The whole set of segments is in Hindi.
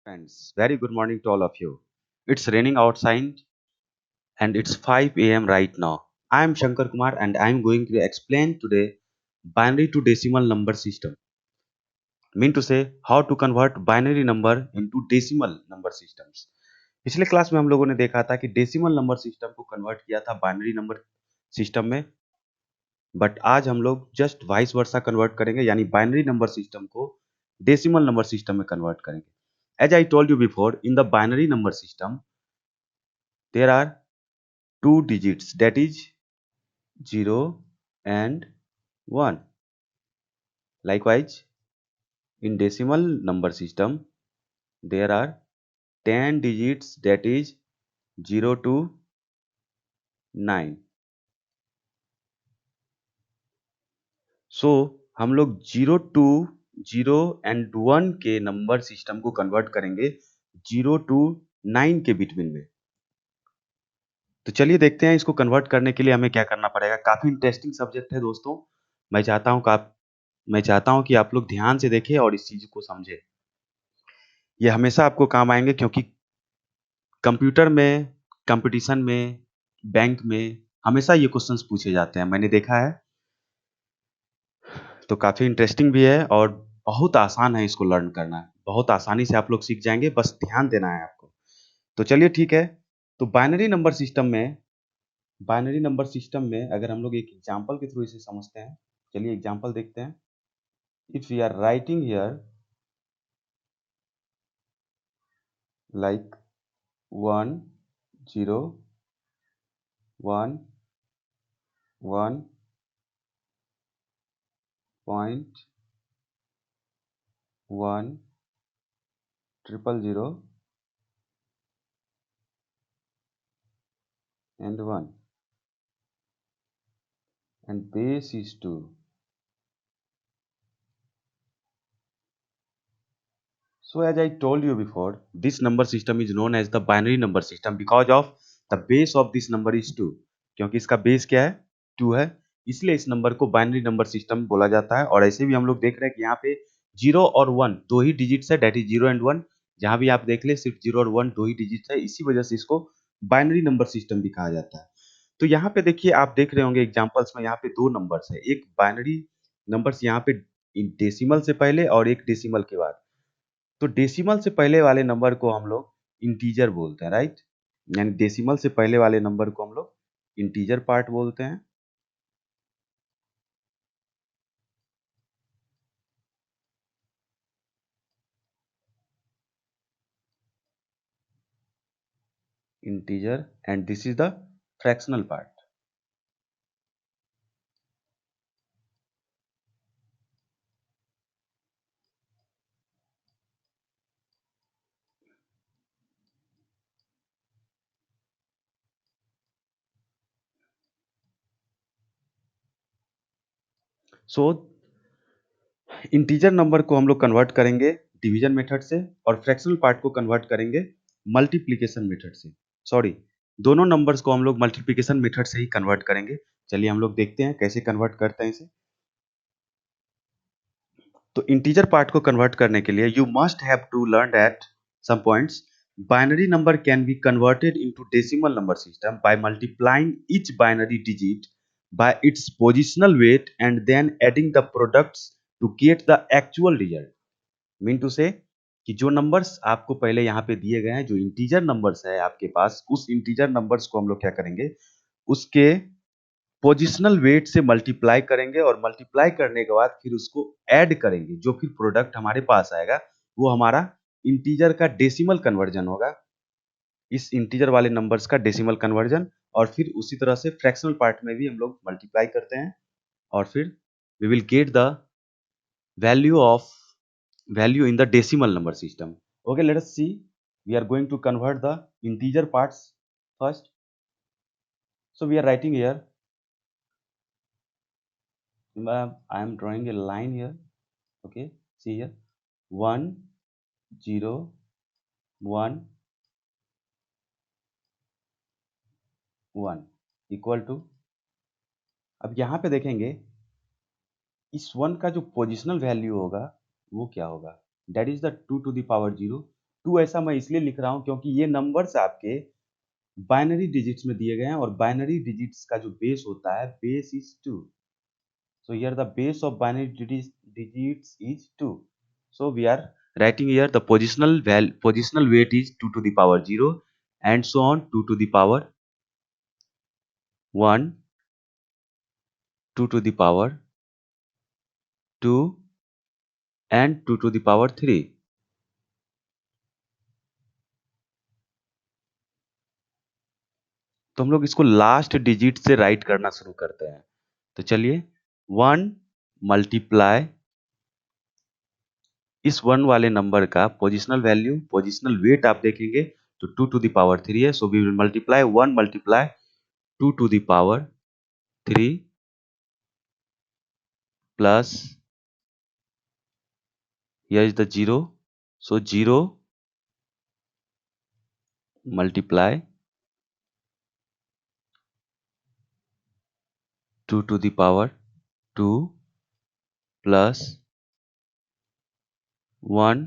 Friends, very good morning to all of you. It's raining outside and it's 5 a.m. right now. I am Shankar Kumar and I am going to explain today binary to decimal number system. Mean to say how to convert binary number into decimal number systems. पिछले क्लास में हम लोगों ने देखा था कि डेसिमल नंबर सिस्टम को कन्वर्ट किया था बाइनरी नंबर सिस्टम में, बट आज हम लोग जस्ट वाइस वर्सा कन्वर्ट करेंगे, यानी बाइनरी नंबर सिस्टम को डेसिमल नंबर सिस्टम में कन्वर्ट करेंगे. As I told you before, in the binary number system there are two digits, that is 0 and 1. Likewise, in decimal number system there are 10 digits, that is 0 to 9. So हम लोग 0 to 0 and 1 के नंबर सिस्टम को कन्वर्ट करेंगे 0 to 9 के बिटवीन में. तो चलिए देखते हैं इसको कन्वर्ट करने के लिए हमें क्या करना पड़ेगा. काफी इंटरेस्टिंग सब्जेक्ट है दोस्तों. मैं चाहता हूं कि आप लोग ध्यान से देखें और इस चीज को समझें. ये हमेशा आपको काम आएंगे, क्योंकि कंप्यूटर में, कंपटीशन में, बैंक में हमेशा ये क्वेश्चंस पूछे जाते हैं. मैंने देखा है, तो काफी इंटरेस्टिंग भी है और बहुत आसान है इसको लर्न करना. बहुत आसानी से आप लोग सीख जाएंगे, बस ध्यान देना है आपको. तो चलिए ठीक है. तो बाइनरी नंबर सिस्टम में अगर हम लोग एक एग्जाम्पल के थ्रू इसे समझते हैं. चलिए एग्जाम्पल देखते हैं. If we are writing here like 1 0 1 1 point 1 triple 0 and 1, and base is 2. So as I told you before, this number system is known as the binary number system because of the base of this number is 2. क्योंकि इसका बेस क्या है, 2 है, इसलिए इस नंबर को बाइनरी नंबर सिस्टम बोला जाता है. और ऐसे भी हम लोग देख रहे हैं कि यहाँ पे 0 और 1 दो ही डिजिट्स है, डेट इज 0 एंड 1. जहां भी आप देख ले सिर्फ 0 और 1 दो ही डिजिट्स है, इसी वजह से इसको बाइनरी नंबर सिस्टम भी कहा जाता है. तो यहाँ पे देखिए, आप देख रहे होंगे एग्जांपल्स में, यहाँ पे दो नंबर्स है, एक बाइनरी नंबर्स यहाँ पे डेसिमल से पहले और एक डेसिमल के बाद. तो डेसिमल से पहले वाले नंबर को हम लोग इंटीजर बोलते हैं, राइट. यानी डेसिमल से पहले वाले नंबर को हम लोग इंटीजर पार्ट बोलते हैं. Integer, and this is the fractional part. So integer number को हम लोग कन्वर्ट करेंगे डिवीजन मेथड से, और फ्रैक्शनल पार्ट को कन्वर्ट करेंगे मल्टीप्लिकेशन मेथड से. सॉरी, दोनों नंबर्स को हम लोग मल्टीप्लिकेशन मेथड से ही कन्वर्ट करेंगे. चलिए हम लोग देखते हैं कैसे कन्वर्ट करते हैं इसे. तो इंटीजर पार्ट को कन्वर्ट करने के लिए you must have to learn at some points. Binary number can be converted into decimal number system by multiplying each binary digit by its positional weight and then adding the products to get the actual result. Mean two से कि जो नंबर्स आपको पहले यहाँ पे दिए गए हैं, जो इंटीजर नंबर्स है आपके पास, उस इंटीजर नंबर्स को हम लोग क्या करेंगे, उसके पोजिशनल वेट से मल्टीप्लाई करेंगे, और मल्टीप्लाई करने के बाद फिर उसको ऐड करेंगे. जो फिर प्रोडक्ट हमारे पास आएगा वो हमारा इंटीजर का डेसिमल कन्वर्जन होगा, इस इंटीजर वाले नंबर्स का डेसिमल कन्वर्जन. और फिर उसी तरह से फ्रैक्शनल पार्ट में भी हम लोग मल्टीप्लाई करते हैं, और फिर we will get the value of value in the decimal number system. Okay, let us see. We are going to convert the integer parts first. So we are writing here, I am drawing a line here. Okay, see here, 1 0 1 1 equal to. अब यहाँ पे देखेंगे इस 1 का जो पोजिशनल वैल्यू होगा वो क्या होगा, that is the 2 to the power 0. 2 ऐसा मैं इसलिए लिख रहा हूँ क्योंकि ये नंबर्स आपके बाइनरी डिजिट्स में दिए गए हैं और बाइनरी डिजिट्स का जो बेस होता है base is 2. So here the base of binary digits is 2. So we are writing here the positional weight is 2 to the power 0 and so on 2 to the power 1, 2 to the power 2 and 2 to the power 3. तो हम लोग इसको लास्ट डिजिट से राइट करना शुरू करते हैं. तो चलिए 1 मल्टीप्लाई इस 1 वाले नंबर का पोजिशनल वैल्यू पोजिशनल वेट आप देखेंगे तो 2 टू द पावर 3 है. So we will multiply 1 multiply 2 to the power 3 plus here is the 0. So 0 multiply 2 to the power 2 plus 1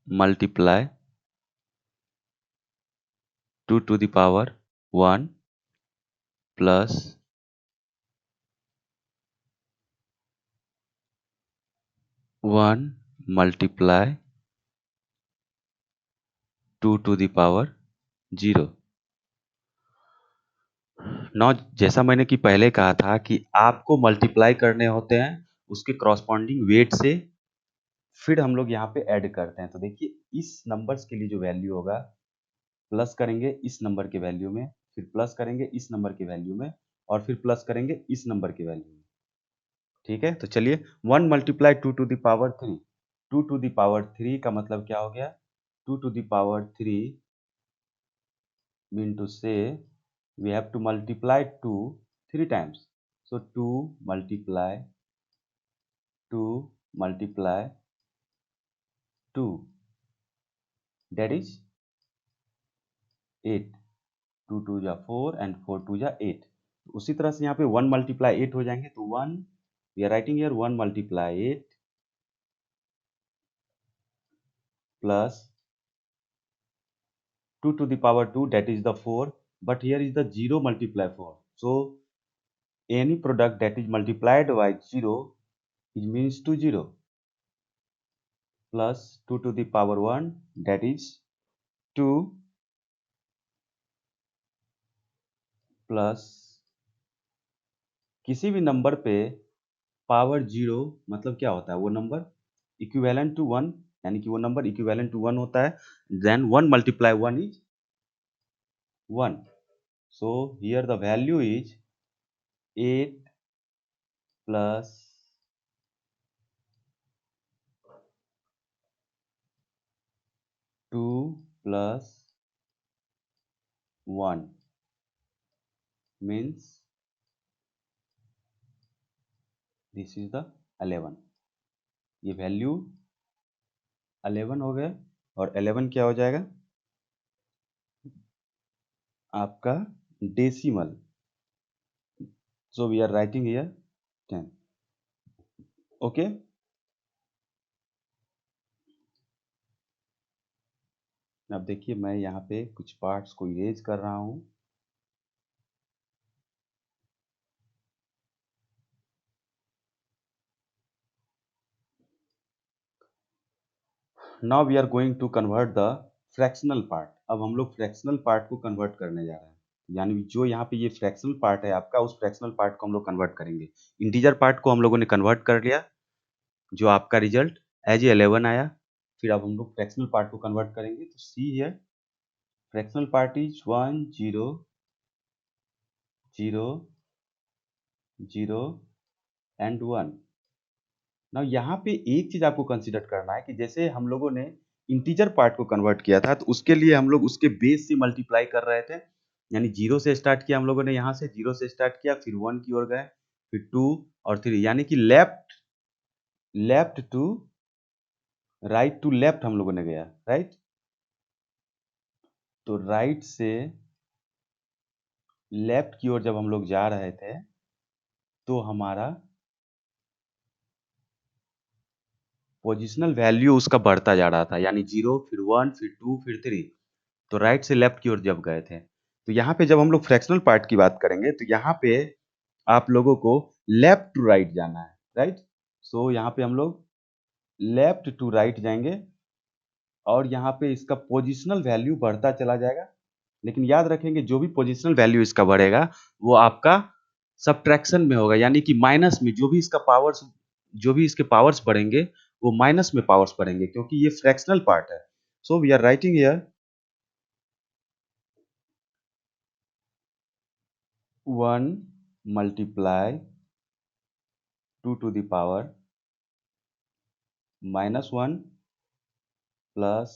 multiply 2 to the power 1 plus 1 multiply 2 to the power 0. नौ जैसा मैंने कि पहले कहा था कि आपको मल्टीप्लाई करने होते हैं उसके क्रॉसपॉन्डिंग वेट से, फिर हम लोग यहाँ पे ऐड करते हैं. तो देखिए इस नंबर्स के लिए जो वैल्यू होगा प्लस करेंगे इस नंबर के वैल्यू में, फिर प्लस करेंगे इस नंबर के वैल्यू में और फिर प्लस करेंगे इस नंबर के वैल्यू में. ठीक है, तो चलिए 1 multiply 2 to the power 3. 2 to the power 3 का मतलब क्या हो गया? 2 to the power 3 mean two से we have to multiply 2 3 times. So 2 multiply 2 multiply 2, that is 8. 2 2 जा 4 एंड 4 2 जा 8. उसी तरह से यहाँ पे 1 मल्टीप्लाई 8 हो जाएंगे तो 1 we are writing here 1 multiply 8 plus 2 to the power 2, that is the 4, but here is the 0 multiply 4. So any product that is multiplied by 0 it means to 0 plus 2 to the power 1, that is 2 plus किसी भी नंबर पे पावर 0 मतलब क्या होता है? वो नंबर इक्विवेलेंट टू 1, यानी कि वो नंबर इक्विवेलेंट टू 1 होता है. Then 1 multiply 1 is 1. So here the value is 8 plus 2 plus 1 means this is the 11. ये वैल्यू 11 हो गया और 11 क्या हो जाएगा? आपका decimal. So we are writing here 10. Okay. अब देखिए मैं यहाँ पे कुछ पार्ट्स को इरेज कर रहा हूँ. Now we are going to convert the fractional part. अब हम लोग फ्रैक्शनल पार्ट को कन्वर्ट करने जा रहे हैं. यानी जो यहाँ पे ये फ्रैक्शनल पार्ट है आपका, उस फ्रैक्शनल पार्ट को हम लोग कन्वर्ट करेंगे. इंटीजर पार्ट को हम लोगों ने कन्वर्ट कर लिया, जो आपका रिजल्ट एज 11 आया. फिर अब हम लोग फ्रैक्शनल पार्ट को कन्वर्ट करेंगे. तो see here fractional part is 1 0 0 0 and 1. ना यहाँ पे एक चीज आपको कंसीडर करना है कि जैसे हम लोगों ने इंटीजर पार्ट को कन्वर्ट किया था तो उसके लिए हम लोग उसके बेस से मल्टीप्लाई कर रहे थे. यानी 0 से स्टार्ट किया हम लोगों ने, यहाँ से 0 से स्टार्ट किया, फिर 1 की ओर गए, फिर 2 और 3, यानी कि left left to right to left हम लोगों ने गया. राइट, तो राइट से लेफ्ट की ओर जब हम लोग जा रहे थे तो हमारा पोजिशनल वैल्यू उसका बढ़ता जा रहा था, यानी 0 फिर 1 फिर 2 फिर 3, तो राइट से लेफ्ट की ओर जब गए थे। तो यहाँ पे जब हम लोग फ्रैक्शनल पार्ट की बात करेंगे तो यहाँ पे आप लोगों को लेफ्ट टू राइट जाना है, राइट। सो यहाँ पे हम लोग लेफ्ट टू राइट जाएंगे और यहाँ पे इसका पोजिशनल वैल्यू बढ़ता चला जाएगा। लेकिन याद रखेंगे जो भी पोजिशनल वैल्यू इसका बढ़ेगा वो आपका सब्ट्रैक्शन में होगा, यानी कि माइनस में जो भी इसका पावर्स, जो भी इसके पावर्स बढ़ेंगे वो माइनस में पावर्स बढ़ेंगे, क्योंकि ये फ्रैक्शनल पार्ट है। So we are writing here 1 multiply 2 to the power -1 plus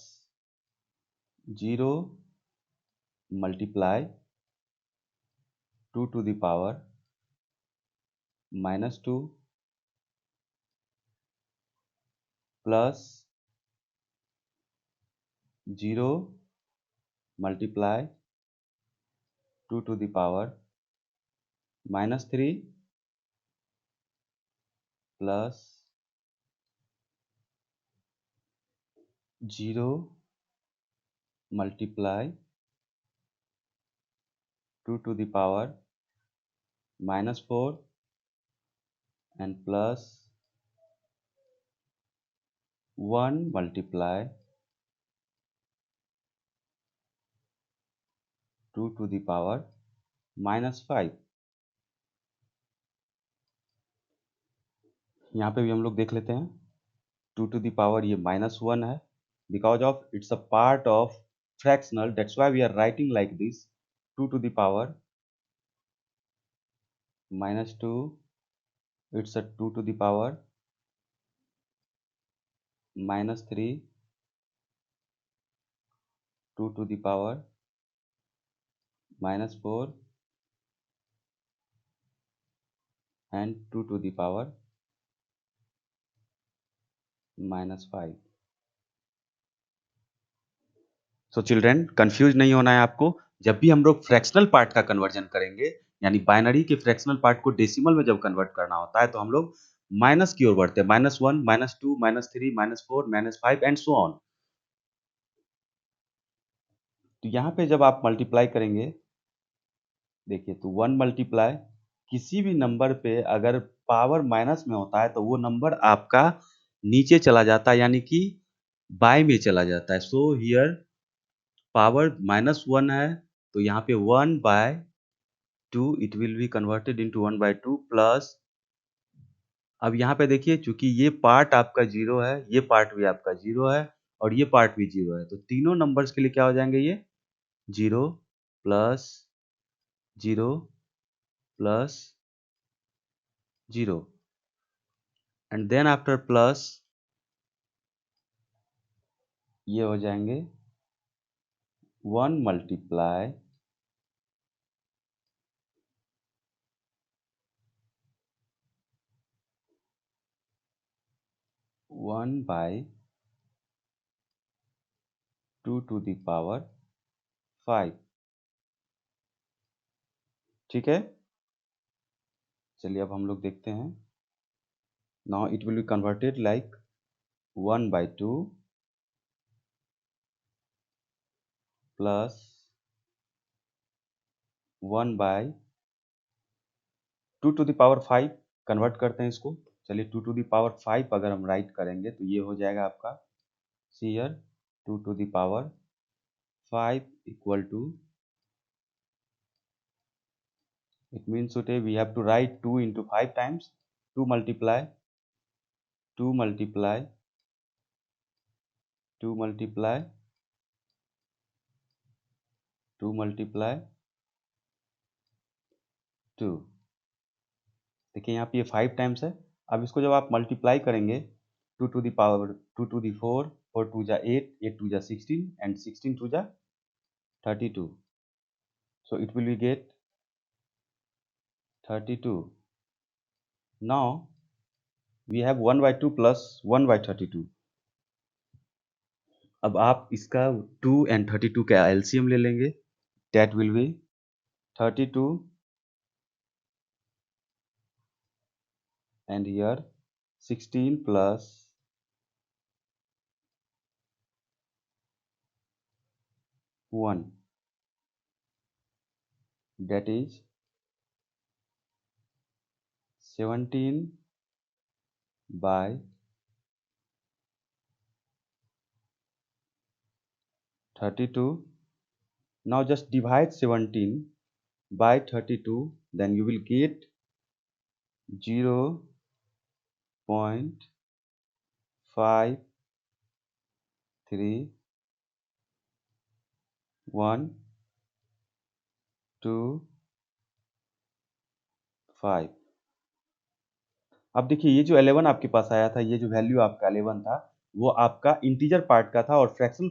0 multiply 2 to the power -2 plus 0 multiply 2 to the power -3 plus 0 multiply 2 to the power -4 and plus 1 multiply 2 to the power -5। यहाँ पे भी हम लोग देख लेते हैं 2 to the power ये -1 है, because of it's a part of fractional, that's why we are writing like this 2 to the power -2, it's a 2 to the power -3, 2 to the power -4 and 2 to the power -5। So children confuse नहीं होना है आपको। जब भी हम लोग फ्रैक्शनल पार्ट का कन्वर्जन करेंगे, यानी बाइनरी के फ्रैक्शनल पार्ट को डेसिमल में जब कन्वर्ट करना होता है तो हम लोग माइनस की ओर बढ़ते हैं, -1 -2 -3 -4 -5 एंड सो ऑन। तो यहाँ पे जब आप मल्टीप्लाई करेंगे, देखिए तो 1 मल्टीप्लाई किसी भी नंबर पे अगर पावर माइनस में होता है तो वो नंबर आपका नीचे चला जाता है, यानी कि बाय में चला जाता है। सो हियर पावर -1 है तो यहाँ पे 1/2 it will be converted into 1/2 plus, अब यहाँ पे देखिए चूंकि ये पार्ट आपका 0 है, ये पार्ट भी आपका 0 है और ये पार्ट भी 0 है, तो तीनों नंबर्स के लिए क्या हो जाएंगे ये 0 plus 0 plus 0 and then after plus ये हो जाएंगे 1 मल्टीप्लाई 1/2 टू द पावर 5। ठीक है, चलिए अब हम लोग देखते हैं। Now it will be converted like 1/2 plus 1/2 to the power 5, convert करते हैं इसको। चलिए 2 टू द पावर 5 अगर हम राइट करेंगे तो ये हो जाएगा आपका see here 2 to the power 5 equal to, it means today we have to write 2 into 5 times, 2 multiply 2 multiply 2 multiply 2 multiply 2। देखिए यहाँ पे ये 5 टाइम्स है। अब इसको जब आप मल्टीप्लाई करेंगे 2 to the power 2 to the 4, 4 to जा 8, 8 टू जा 16 एंड 16 टू जा 32, so it will be get 32। now we have 1/2 plus 1/32। अब आप इसका 2 and 32 का एलसीएम ले लेंगे, that will be 32 and here 16 plus 1, that is 17 by 32. Now just divide 17 by 32, then you will get 0.5312 अब देखिए ये जो 11 आपके पास आया था, ये जो वैल्यू आपका 11 था, वो आपका इंटीजर पार्ट का था और फ्रैक्शनल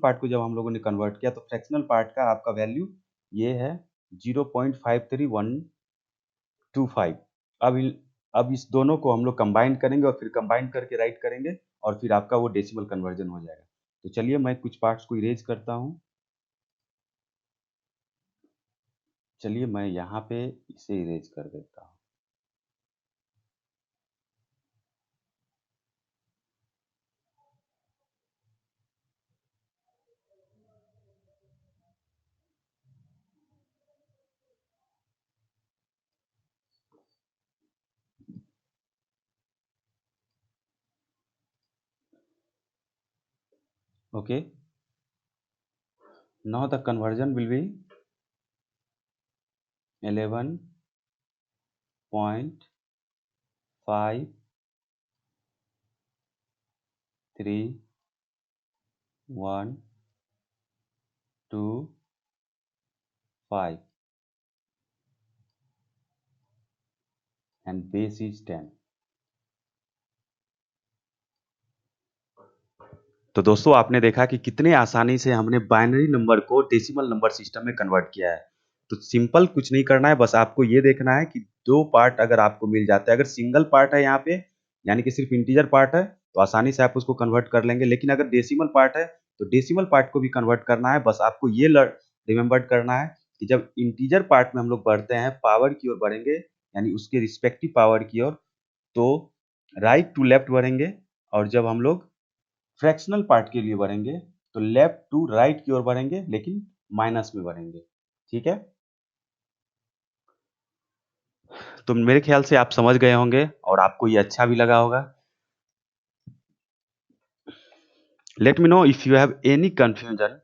पार्ट को जब हम लोगों ने कन्वर्ट किया तो फ्रैक्शनल पार्ट का आपका वैल्यू ये है 0.53125। अब इस दोनों को हम लोग कंबाइन करेंगे और फिर कंबाइन करके राइट करेंगे और फिर आपका वो डेसिमल कन्वर्जन हो जाएगा। तो चलिए मैं कुछ पार्ट्स को इरेज करता हूँ। चलिए मैं यहाँ पे इसे इरेज कर देता हूँ। Okay, now the conversion will be 11.5312 and base is 10। तो दोस्तों आपने देखा कि कितने आसानी से हमने बाइनरी नंबर को डेसिमल नंबर सिस्टम में कन्वर्ट किया है। तो सिंपल कुछ नहीं करना है, बस आपको ये देखना है कि दो पार्ट अगर आपको मिल जाता है, अगर सिंगल पार्ट है यहाँ पे यानी कि सिर्फ इंटीजर पार्ट है तो आसानी से आप उसको कन्वर्ट कर लेंगे, लेकिन अगर डेसिमल पार्ट है तो डेसिमल पार्ट को भी कन्वर्ट करना है। बस आपको ये रिमेंबर करना है कि जब इंटीजर पार्ट में हम लोग बढ़ते हैं, पावर की ओर बढ़ेंगे यानी उसके रिस्पेक्टिव पावर की ओर, तो राइट टू लेफ्ट बढ़ेंगे, और जब हम लोग फ्रैक्शनल पार्ट के लिए बढ़ेंगे तो लेफ्ट टू राइट की ओर बढ़ेंगे, लेकिन माइनस में बढ़ेंगे। ठीक है, तो मेरे ख्याल से आप समझ गए होंगे और आपको ये अच्छा भी लगा होगा। Let me know if you have any confusion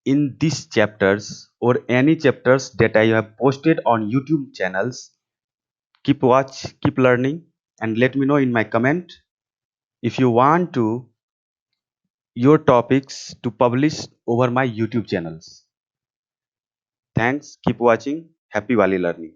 in these chapters or any chapters that I have posted on YouTube channels. Keep watch, keep learning, and let me know in my comment if you want to your topics to publish over my YouTube channels. Thanks, keep watching. Happy Wali learning.